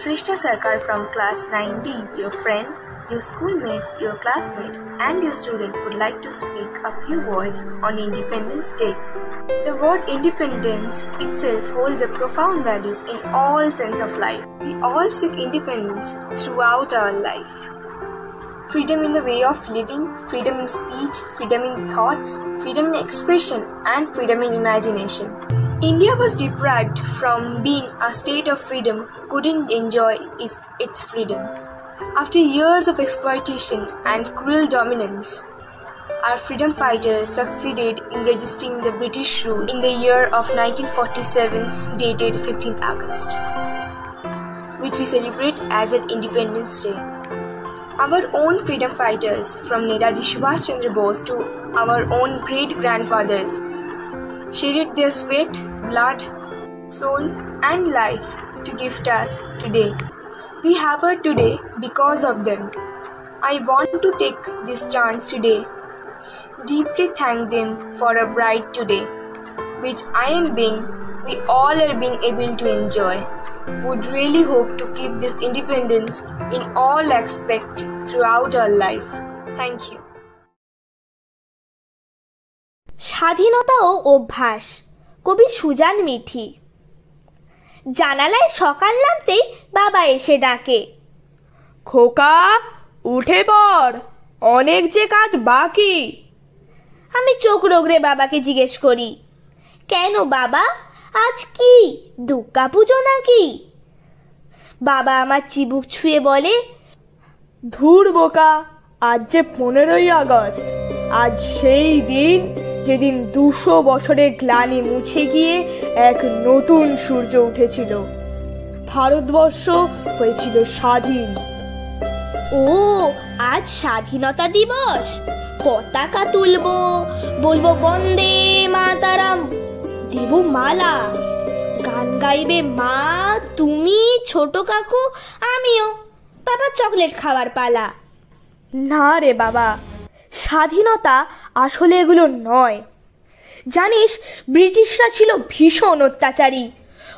Shrishta Sarkar from class 9D, your friend, your schoolmate, your classmate, and your student would like to speak a few words on Independence Day. The word independence itself holds a profound value in all sense of life. We all seek independence throughout our life. Freedom in the way of living, freedom in speech, freedom in thoughts, freedom in expression, and freedom in imagination. India was deprived from being a state of freedom, couldn't enjoy its freedom. After years of exploitation and cruel dominance, our freedom fighters succeeded in resisting the British rule in the year of 1947, dated 15th August, which we celebrate as an Independence Day. Our own freedom fighters, from Netaji Subhash Chandra Bose to our own great-grandfathers, shedded their sweat, blood, soul, and life to gift us today. We have her today because of them. I want to take this chance today, deeply thank them for a bright today, which we all are being able to enjoy. Would really hope to keep this independence in all aspects throughout our life. Thank you. স্বাধীনতা ও অভ্যাস, কবি Suzanne Mithi. জানালায় সকাল নামতেই বাবা এসে ডাকে, খোকা উঠে পড়, অনেক যে কাজ বাকি। আমি চোখ রগড়ে বাবাকে জিজ্ঞেস করি, কেন বাবা, আজ কি দুর্গা পুজো নাকি? বাবা আমার চিবুক ছুঁয়ে বলে, ধুর বোকা, আজ যে 15ই আগস্ট। আজ সেই দিন যেদিন 200 বছরের গ্লানি মুছে গিয়ে এক নতুন সূর্য উঠেছিল। ভারতবর্ষ হয়েছিল স্বাধীন। ও আজ স্বাধীনতা দিবস, পতাকা তুলবো, বলবো বন্দে মাতারাম, দেব মালা, গান গাইবে মা, তুমি, ছোট কাকু, আমিও, তারপর চকলেট খাওয়ার পালা। না রে বাবা, স্বাধীনতা আসলে এগুলো নয়। জানিস, ব্রিটিশরা ছিল ভীষণ অত্যাচারী।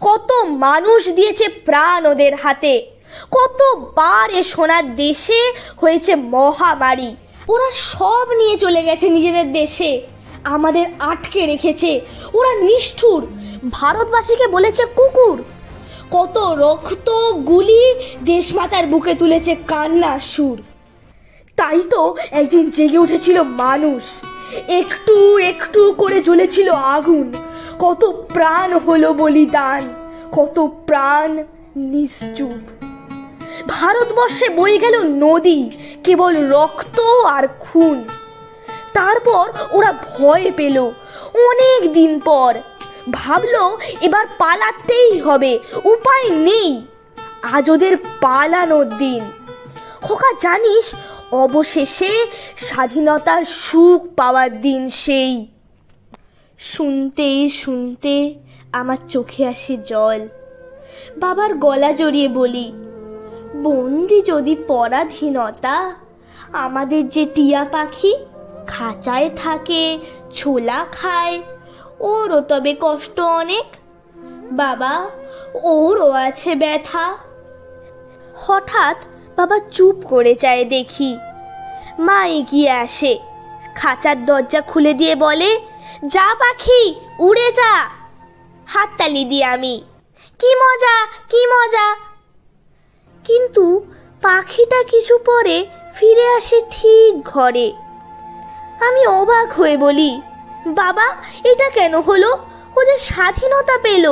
কত মানুষ দিয়েছে প্রাণ ওদের হাতে। কতবার এ সোনার দেশে হয়েছে মহামারী। ওরা সব নিয়ে চলে গেছে নিজেদের দেশে, আমাদের আটকে রেখেছে। ওরা নিষ্ঠুর, ভারতবাসীকে বলেছে কুকুর। কত রক্ত গুলি দেশমাতার বুকে তুলেছে কান্নার সুর। তাই তো একদিন জেগে উঠেছিল মানুষ, একটু একটু করে জ্বলেছিল আগুন। কত প্রাণ হলো বলিদান, কত প্রাণ নিশ্চুপ। ভারতবর্ষে বয়ে গেল নদী, কেবল রক্ত আর খুন। তারপর ওরা ভয় পেল অনেক দিন পর, ভাবলো এবার পালাতেই হবে, উপায় নেই। আজ ওদের পালানোর দিন। খোকা জানিস, অবশেষে স্বাধীনতার সুখ পাওয়ার দিন সেই। শুনতে শুনতে আমার চোখে আসে জল। বাবার গলা জড়িয়ে বলি, বন্দি যদি পরাধীনতা, আমাদের যে টিয়া পাখি খাঁচায় থাকে, ছোলা খায়, ওরও তবে কষ্ট অনেক। বাবা, ওরও আছে ব্যথা। হঠাৎ বাবা চুপ করে যায় দেখি। মা এগিয়ে আসে, খাঁচার দরজা খুলে দিয়ে বলে, যা পাখি, উড়ে যা। হাততালি দিই আমি, কি মজা, কি মজা। কিন্তু পাখিটা কিছু পরে ফিরে আসে ঠিক ঘরে। আমি অবাক হয়ে বলি, বাবা এটা কেন হলো? ওদের স্বাধীনতা পেল,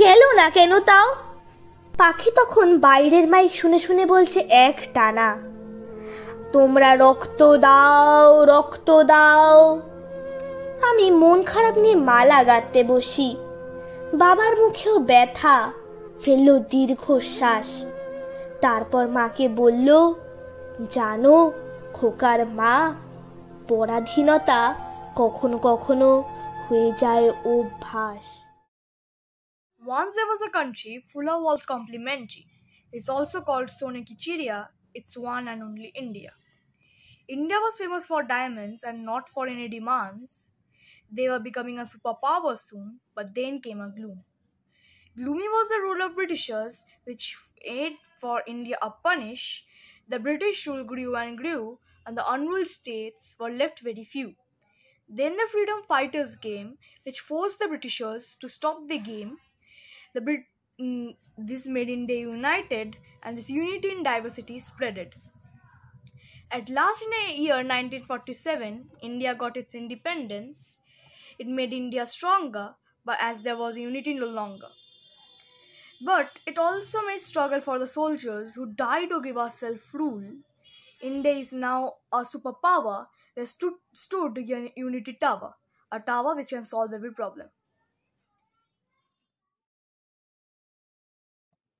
গেল না কেন তাও? পাখি তখন বাইরের মাইক শুনে শুনে বলছে এক টানা, তোমরা রক্ত দাও, রক্ত দাও। আমি মন খারাপ নিয়ে মালা গাঁথতে বসি। বাবার মুখেও ব্যথা, ফেললো দীর্ঘশ্বাস। তারপর মাকে বলল, জানো খোকার মা, পরাধীনতা কখনো কখনো হয়ে যায় অভ্যাস। Once there was a country full of walls complementary. It's also called Soneki Chiria. It's one and only India. India was famous for diamonds and not for any demands. They were becoming a superpower soon, but then came a gloom. Gloomy was the rule of Britishers, which made for India a punish. The British rule grew and grew, and the unruled states were left very few. Then the freedom fighters came, which forced the Britishers to stop the game. This made India united, and this unity in diversity spreaded. At last, in the year 1947, India got its independence. It made India stronger, but as there was unity no longer. But it also made struggle for the soldiers who died to give us self-rule. India is now a superpower where stood the Unity Tower, a tower which can solve every problem.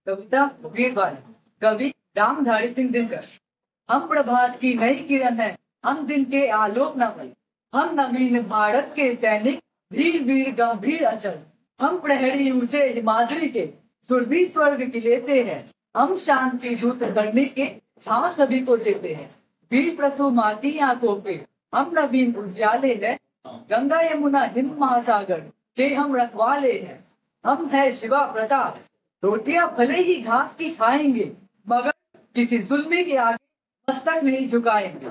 कविता वीरवाल कवि रामधारी सिंह दिनकर। हम प्रभात की नई किरण है, हम दिन के आलोक नवल, हम नवीन भारत के सैनिक, धीर वीर गंभीर अचल, हम प्रहरी ऊंचे हिमाद्री के, सुरभि स्वर्ग की लेते हैं, हम शांति झूठ करने के छाव सभी को देते हैं, वीर प्रसु माती आंखों पे हम नवीन उजियाले हैं, गंगा यमुना हिंद महासागर के हम रखवाले हैं, हम है शिवा प्रताप, रोटियां भले ही घास की खाएंगे, मगर किसी जुल्मी के आगे मस्तक नहीं झुकाएंगे।